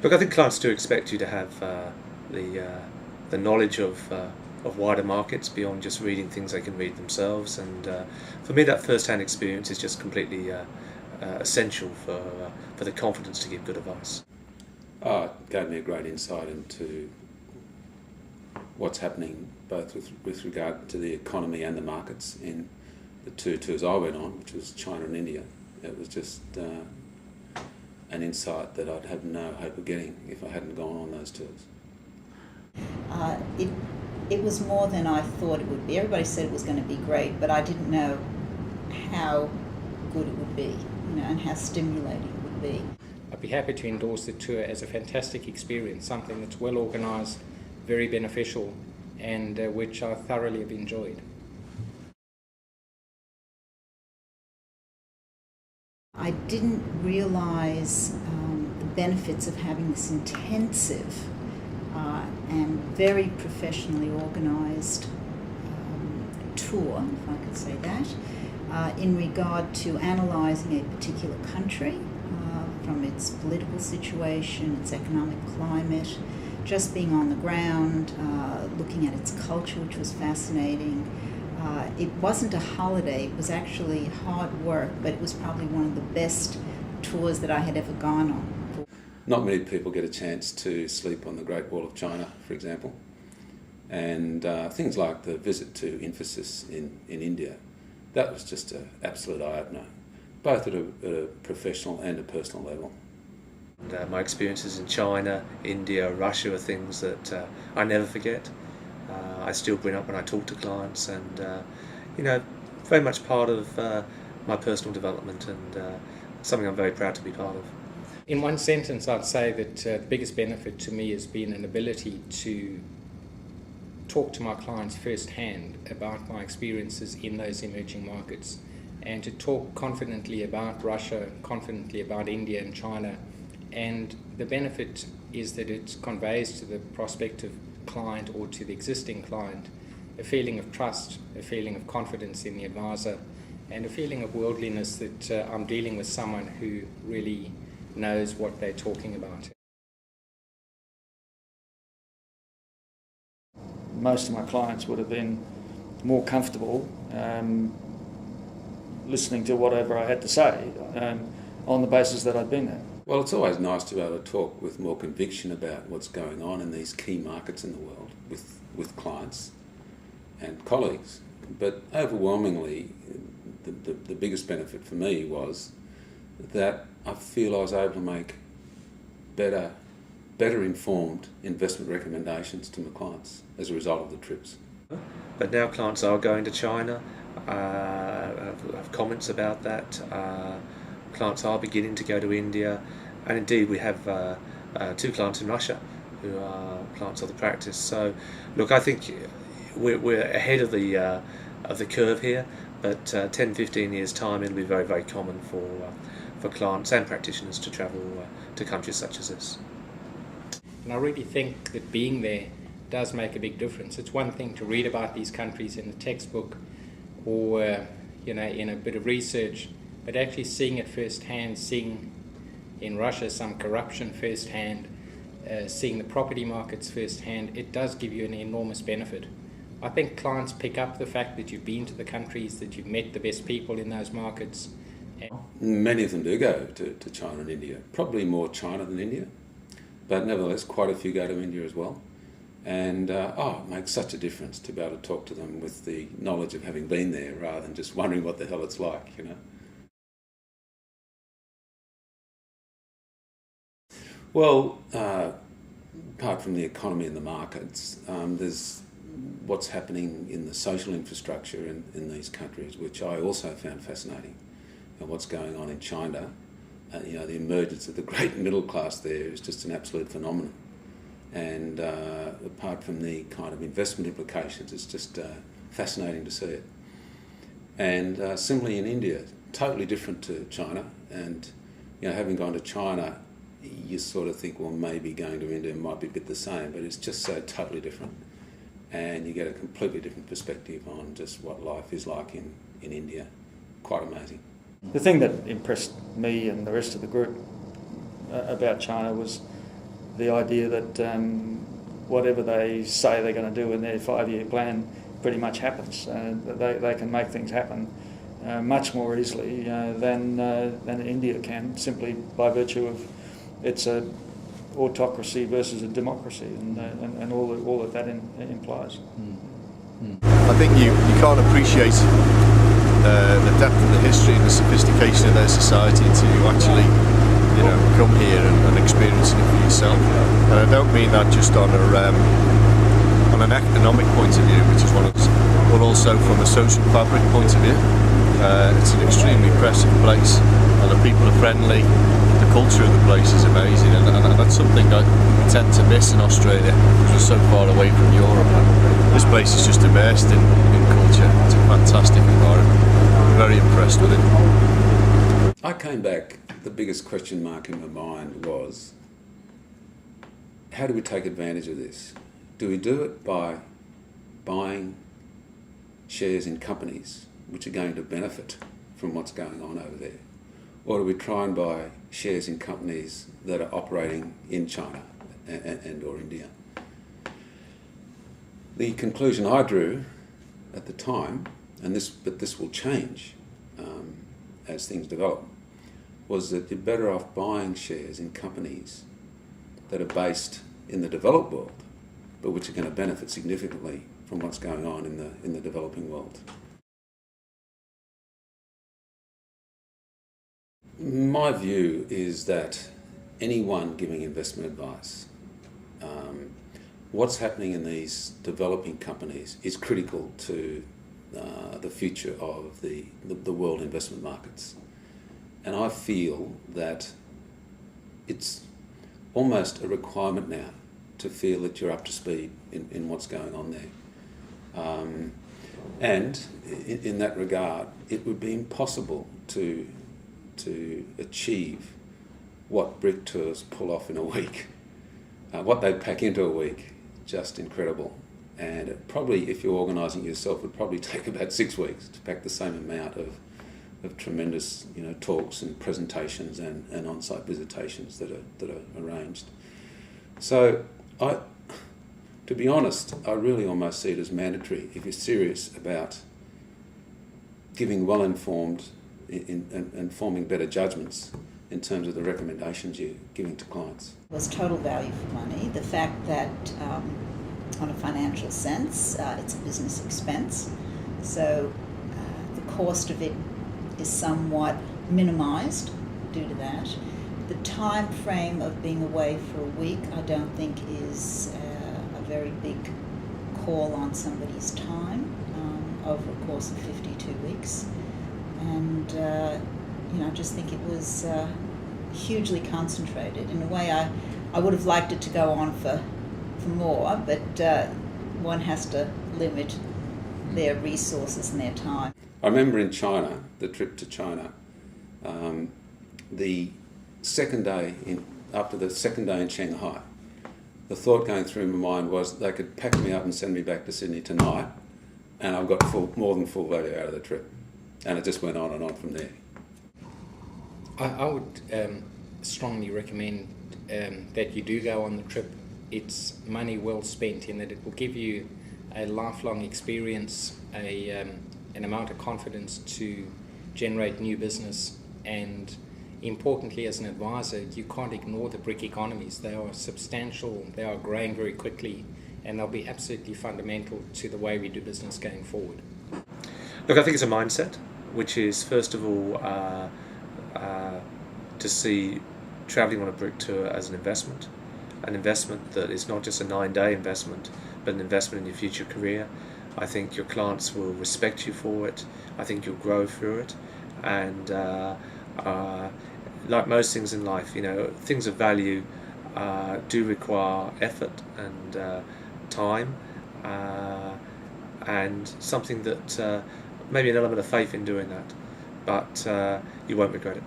Look, I think clients do expect you to have the knowledge of wider markets beyond just reading things they can read themselves, and for me that first-hand experience is just completely essential for the confidence to give good advice. It gave me a great insight into what's happening both with regard to the economy and the markets in the two tours I went on, which was China and India. It was just an insight that I'd have no hope of getting if I hadn't gone on those tours. It was more than I thought it would be. Everybody said it was going to be great, but I didn't know how good it would be, and how stimulating it would be. I'd be happy to endorse the tour as a fantastic experience, something that's well organised, very beneficial, and which I thoroughly have enjoyed. I didn't realise the benefits of having this intensive and very professionally organised tour, if I could say that, in regard to analysing a particular country from its political situation, its economic climate, just being on the ground, looking at its culture, which was fascinating. It wasn't a holiday, it was actually hard work, but it was probably one of the best tours that I had ever gone on. Not many people get a chance to sleep on the Great Wall of China, for example, and things like the visit to Infosys in India. That was just an absolute eye-opener, both at a professional and a personal level. And, my experiences in China, India, Russia are things that I never forget. I still bring up when I talk to clients, and very much part of my personal development, and something I'm very proud to be part of. In one sentence, I'd say that the biggest benefit to me has been an ability to talk to my clients firsthand about my experiences in those emerging markets, and to talk confidently about Russia, confidently about India and China. And the benefit is that it conveys to the prospective client or to the existing client a feeling of trust, a feeling of confidence in the advisor, and a feeling of worldliness that I'm dealing with someone who really knows what they're talking about. Most of my clients would have been more comfortable listening to whatever I had to say on the basis that I'd been there. Well, it's always nice to be able to talk with more conviction about what's going on in these key markets in the world with clients and colleagues. But overwhelmingly, the biggest benefit for me was that I feel I was able to make better informed investment recommendations to my clients as a result of the trips. But now clients are going to China. I have comments about that. Clients are beginning to go to India, and indeed we have 2 clients in Russia who are clients of the practice. So, look, I think we're ahead of the curve here, but 10-15 years time it'll be very, very common for clients and practitioners to travel to countries such as this. And I really think that being there does make a big difference. It's one thing to read about these countries in a textbook or in a bit of research, but actually seeing it firsthand, seeing in Russia some corruption firsthand, seeing the property markets firsthand, it does give you an enormous benefit. I think clients pick up the fact that you've been to the countries, that you've met the best people in those markets. Many of them do go to China and India, probably more China than India, but nevertheless quite a few go to India as well. And it makes such a difference to be able to talk to them with the knowledge of having been there rather than just wondering what the hell it's like, Well, apart from the economy and the markets, there's what's happening in the social infrastructure in these countries, which I also found fascinating. And what's going on in China, the emergence of the great middle class there is just an absolute phenomenon. And apart from the kind of investment implications, it's just fascinating to see it. And similarly in India, totally different to China. And having gone to China, you sort of think, well, maybe going to India might be a bit the same, but it's just so totally different. And you get a completely different perspective on just what life is like in India. Quite amazing. The thing that impressed me and the rest of the group about China was the idea that whatever they say they're going to do in their 5-year plan pretty much happens. They can make things happen much more easily than India can, simply by virtue of its autocracy versus a democracy and all that implies. I think you can't appreciate the depth of the history and the sophistication of their society until you actually come here and experience it for yourself. And I don't mean that just on an economic point of view, which is one of us, but also from a social fabric point of view. It's an extremely impressive place, and the people are friendly. The culture of the place is amazing, and that's something that we tend to miss in Australia because we're so far away from Europe. And this place is just immersed in culture. It's a fantastic environment. I'm very impressed with it. I came back, the biggest question mark in my mind was, how do we take advantage of this? Do we do it by buying shares in companies which are going to benefit from what's going on over there? Or do we try and buy shares in companies that are operating in China and or India? The conclusion I drew at the time, but this will change as things develop, was that you're better off buying shares in companies that are based in the developed world, but which are going to benefit significantly from what's going on in the developing world. My view is that anyone giving investment advice, what's happening in these developing companies is critical to the future of the world investment markets. And I feel that it's almost a requirement now to feel that you're up to speed in what's going on there. And in that regard, it would be impossible to achieve what BRIC tours pull off in a week. What they pack into a week, just incredible. And it probably, if you're organising yourself, would probably take about 6 weeks to pack the same amount of tremendous talks and presentations and on-site visitations that are arranged. So to be honest, I really almost see it as mandatory if you're serious about giving well-informed and forming better judgments in terms of the recommendations you're giving to clients. It was total value for money. The fact that on a financial sense, it's a business expense. So the cost of it is somewhat minimised due to that. The time frame of being away for a week, I don't think is a very big call on somebody's time over a course of 52 weeks. And I just think it was hugely concentrated. In a way, I would have liked it to go on for more, but one has to limit their resources and their time. I remember in China, the trip to China, the second day after the second day in Shanghai, the thought going through my mind was they could pack me up and send me back to Sydney tonight, and I've got more than full value out of the trip. And it just went on and on from there. I would strongly recommend that you do go on the trip. It's money well spent in that it will give you a lifelong experience, an amount of confidence to generate new business, and importantly, as an advisor, you can't ignore the BRIC economies. They are substantial, they are growing very quickly, and they'll be absolutely fundamental to the way we do business going forward. Look, I think it's a mindset, which is first of all to see travelling on a BRIC tour as an investment that is not just a 9-day investment, but an investment in your future career. I think your clients will respect you for it. I think you'll grow through it, and like most things in life, things of value do require effort and time, and something that maybe an element of faith in doing that, but you won't regret it.